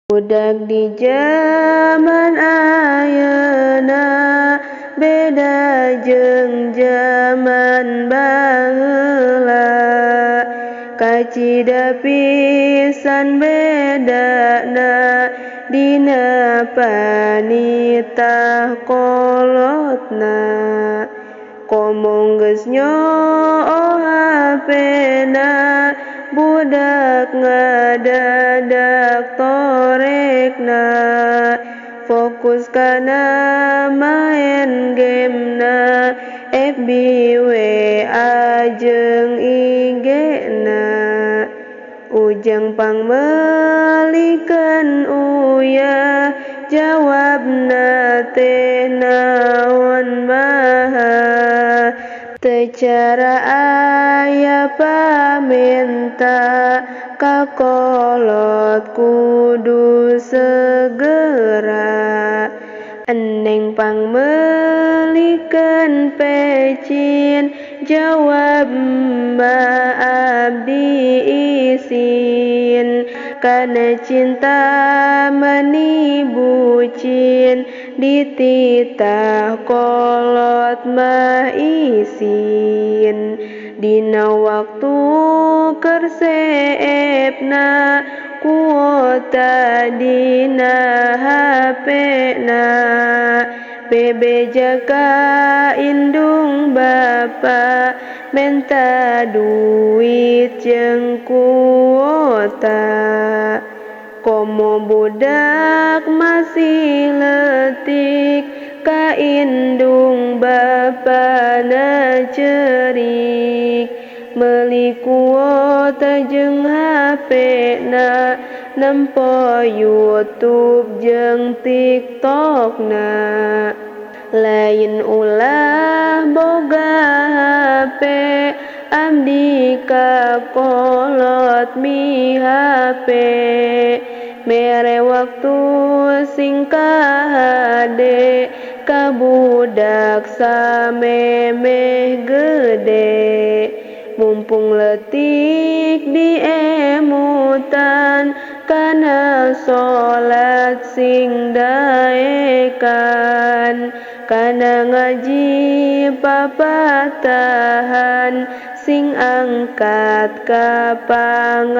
Budak di zaman ayeuna beda jeung zaman baheula, kacida pisan bedana dina panitah kolotna. Komong geus nyoo hapena budak ngadadak torekna, fokus kana maen gamena FB WA jeung IG-na. Ujang pangmelikeun uyah jawabna teh naon maha, teu cara aya pamenta kakolot kudu segera. Eneng pangmelikeun pecin jawab ma abdi isin, kana cinta meuni bucin dititah kolot mah isin. Dina waktu keur seepna kuota dina HP-na, bebeja ka indung bapa menta duit jeung kuota. Komo budak masih leutik ka indung bapana ceurik, meuli kuota jeung HP-na nempo YouTube jeung TikTok-na. Lain ulah boga HP abdi kakolot mi HP, mere waktu sing kahade ka budak samemeh gede. Mumpung leutik diemutan kana solat sing daekan, kana ngaji papatahan sing angkat ka pangaosan.